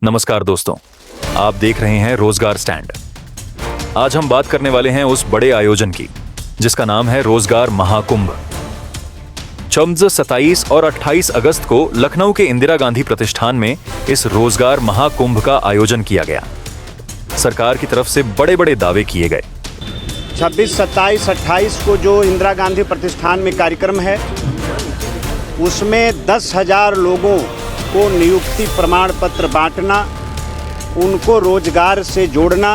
नमस्कार दोस्तों, आप देख रहे हैं रोजगार स्टैंड। आज हम बात करने वाले हैं उस बड़े आयोजन की जिसका नाम है रोजगार महाकुंभ। 27 और 28 अगस्त को लखनऊ के इंदिरा गांधी प्रतिष्ठान में इस रोजगार महाकुंभ का आयोजन किया गया। सरकार की तरफ से बड़े बड़े दावे किए गए। 26, 27, 28 को जो इंदिरा गांधी प्रतिष्ठान में कार्यक्रम है उसमें 10,000 लोगों को नियुक्ति प्रमाण पत्र बांटना, उनको रोजगार से जोड़ना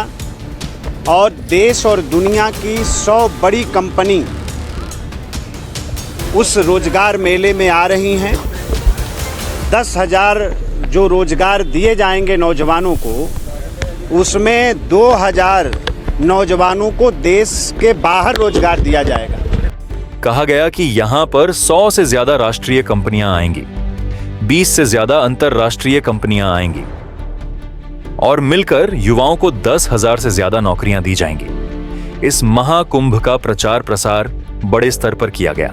और देश और दुनिया की 100 बड़ी कंपनी उस रोजगार मेले में आ रही हैं। 10,000 जो रोजगार दिए जाएंगे नौजवानों को, उसमें 2,000 नौजवानों को देश के बाहर रोजगार दिया जाएगा। कहा गया कि यहां पर 100 से ज्यादा राष्ट्रीय कंपनियां आएंगी, 20 से ज्यादा अंतरराष्ट्रीय कंपनियां आएंगी और मिलकर युवाओं को 10,000 से ज्यादा नौकरियां दी जाएंगी। इस महाकुंभ का प्रचार प्रसार बड़े स्तर पर किया गया।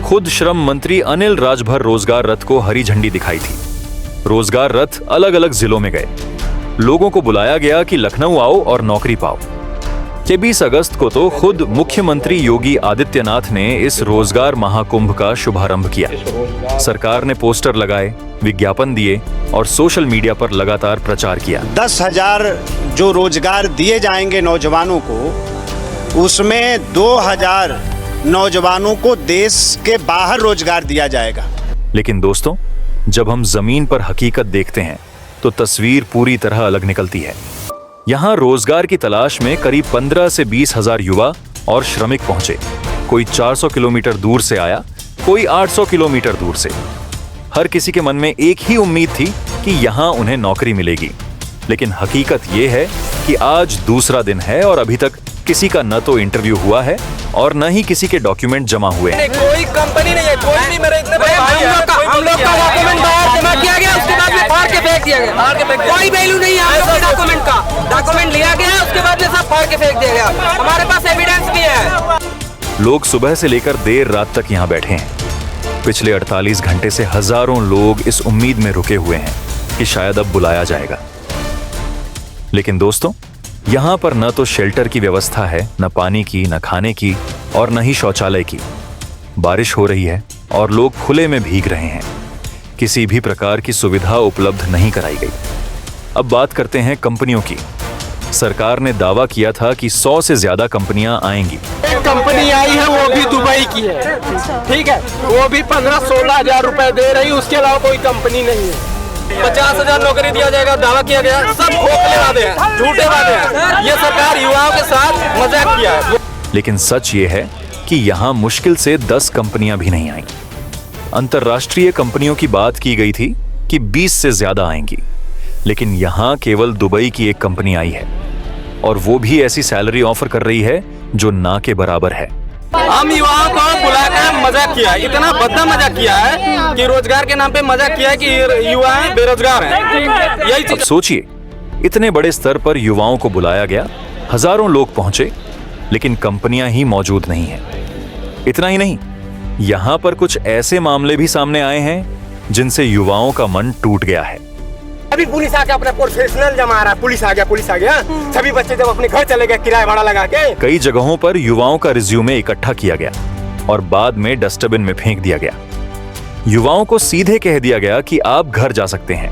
खुद श्रम मंत्री अनिल राजभर रोजगार रथ को हरी झंडी दिखाई थी। रोजगार रथ अलग अलग जिलों में गए। लोगों को बुलाया गया कि लखनऊ आओ और नौकरी पाओ। 20 अगस्त को तो खुद मुख्यमंत्री योगी आदित्यनाथ ने इस रोजगार महाकुंभ का शुभारंभ किया। सरकार ने पोस्टर लगाए, विज्ञापन दिए और सोशल मीडिया पर लगातार प्रचार किया। 10,000 जो रोजगार दिए जाएंगे नौजवानों को, उसमें 2,000 नौजवानों को देश के बाहर रोजगार दिया जाएगा। लेकिन दोस्तों, जब हम जमीन पर हकीकत देखते हैं तो तस्वीर पूरी तरह अलग निकलती है। यहाँ रोजगार की तलाश में करीब 15 से 20,000 युवा और श्रमिक पहुंचे। कोई 400 किलोमीटर दूर से आया, कोई 800 किलोमीटर दूर से। हर किसी के मन में एक ही उम्मीद थी कि यहाँ उन्हें नौकरी मिलेगी। लेकिन हकीकत ये है कि आज दूसरा दिन है और अभी तक किसी का न तो इंटरव्यू हुआ है और न ही किसी के डॉक्यूमेंट जमा हुए हैं। कोई कंपनी नहीं है, कोई नहीं। मेरे इतने बड़े भाई हैं, हम लोग का डॉक्यूमेंट बाहर जमा किया गया, उसके बाद में फाड़ के फेंक दिया गया। कोई वैल्यू नहीं है हम लोग के डॉक्यूमेंट का। डॉक्यूमेंट लिया गया, उसके बाद में सब फाड़ के फेंक दिया गया। हमारे पास एविडेंस भी है। लोग सुबह से लेकर देर रात तक यहाँ बैठे हैं। पिछले 48 घंटे से हजारों लोग इस उम्मीद में रुके हुए हैं कि शायद अब बुलाया जाएगा। लेकिन दोस्तों, यहाँ पर न तो शेल्टर की व्यवस्था है, न पानी की, न खाने की और न ही शौचालय की। बारिश हो रही है और लोग खुले में भीग रहे हैं। किसी भी प्रकार की सुविधा उपलब्ध नहीं कराई गई। अब बात करते हैं कंपनियों की। सरकार ने दावा किया था कि 100 से ज्यादा कंपनियां आएंगी। एक कंपनी आई है, वो भी दुबई की है, ठीक है। वो भी 15-16 हजार रुपए दे रही, उसके अलावा कोई कंपनी नहीं है। 50,000 नौकरी दिया जाएगा, दावा किया गया। सब खोखले वादे हैं, झूठे वादे हैं। ये सरकार युवाओं के साथ मजाक किया है। लेकिन सच ये है कि यहाँ मुश्किल से 10 कंपनियां भी नहीं आई। अंतरराष्ट्रीय कंपनियों की बात की गई थी कि 20 से ज्यादा आएंगी, लेकिन यहाँ केवल दुबई की एक कंपनी आई है और वो भी ऐसी सैलरी ऑफर कर रही है जो ना के बराबर है। हम युवाओं को बुलाकर मजाक किया, इतना भद्दा मजाक किया है कि रोजगार के नाम पे मजाक किया है कि युवा हैं, बेरोजगार हैं। यही अब सोचिए, इतने बड़े स्तर पर युवाओं को बुलाया गया, हजारों लोग पहुंचे, लेकिन कंपनियां ही मौजूद नहीं है। इतना ही नहीं, यहाँ पर कुछ ऐसे मामले भी सामने आए हैं जिनसे युवाओं का मन टूट गया है। अभी पुलिस आके अपना प्रोफेशनल जमा रहा है। पुलिस आ गया। सभी बच्चे जब अपने घर चले गए किराया भाड़ा लगा के। कई जगहों पर युवाओं का रिज्यूमे इकट्ठा किया गया और बाद में डस्टबिन में फेंक दिया गया। युवाओं को सीधे कह दिया गया कि आप घर जा सकते हैं।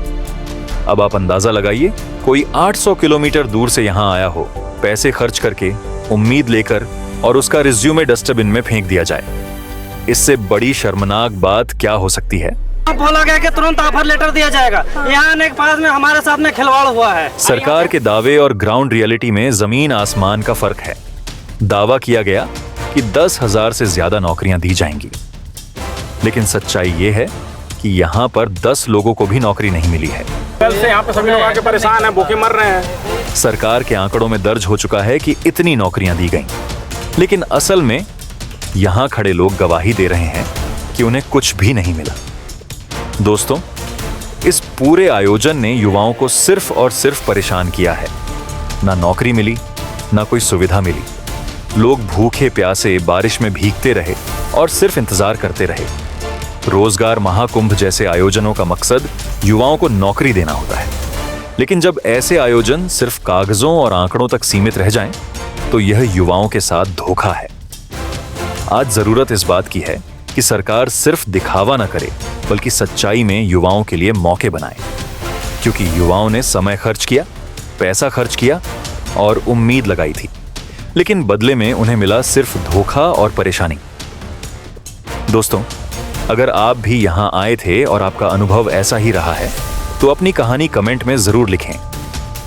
अब आप अंदाजा लगाइए, कोई 800 किलोमीटर दूर से यहाँ आया हो, पैसे खर्च करके, उम्मीद लेकर, और उसका रिज्यूमे डस्टबिन में फेंक दिया जाए। इससे बड़ी शर्मनाक बात क्या हो सकती है? बोला गया कि तुरंत ऑफर लेटर दिया जाएगा। यहाँ आने के बाद में हमारे साथ में खिलवाड़ हुआ है। सरकार के दावे और ग्राउंड रियलिटी में जमीन आसमान का फर्क है। दावा किया गया कि 10,000 से ज्यादा नौकरियां दी जाएंगी, लेकिन सच्चाई ये है कि यहाँ पर 10 लोगों को भी नौकरी नहीं मिली है। कल से यहाँ पे सभी लोग आके परेशान हैं, भूखे मर रहे हैं। सरकार के आंकड़ों में दर्ज हो चुका है कि इतनी नौकरियां दी गईं, लेकिन असल में यहाँ खड़े लोग गवाही दे रहे हैं कि उन्हें कुछ भी नहीं मिला। दोस्तों, इस पूरे आयोजन ने युवाओं को सिर्फ और सिर्फ परेशान किया है। ना नौकरी मिली, ना कोई सुविधा मिली। लोग भूखे प्यासे बारिश में भीगते रहे और सिर्फ इंतजार करते रहे। रोजगार महाकुंभ जैसे आयोजनों का मकसद युवाओं को नौकरी देना होता है, लेकिन जब ऐसे आयोजन सिर्फ कागजों और आंकड़ों तक सीमित रह जाएं, तो यह युवाओं के साथ धोखा है। आज जरूरत इस बात की है कि सरकार सिर्फ दिखावा न करे, बल्कि सच्चाई में युवाओं के लिए मौके बनाए, क्योंकि युवाओं ने समय खर्च किया, पैसा खर्च किया और उम्मीद लगाई थी, लेकिन बदले में उन्हें मिला सिर्फ धोखा और परेशानी। दोस्तों, अगर आप भी यहां आए थे और आपका अनुभव ऐसा ही रहा है, तो अपनी कहानी कमेंट में जरूर लिखें,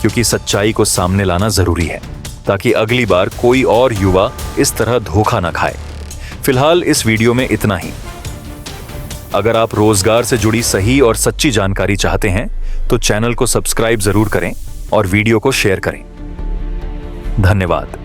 क्योंकि सच्चाई को सामने लाना जरूरी है, ताकि अगली बार कोई और युवा इस तरह धोखा ना खाए। फिलहाल इस वीडियो में इतना ही। अगर आप रोजगार से जुड़ी सही और सच्ची जानकारी चाहते हैं, तो चैनल को सब्सक्राइब जरूर करें और वीडियो को शेयर करें। धन्यवाद।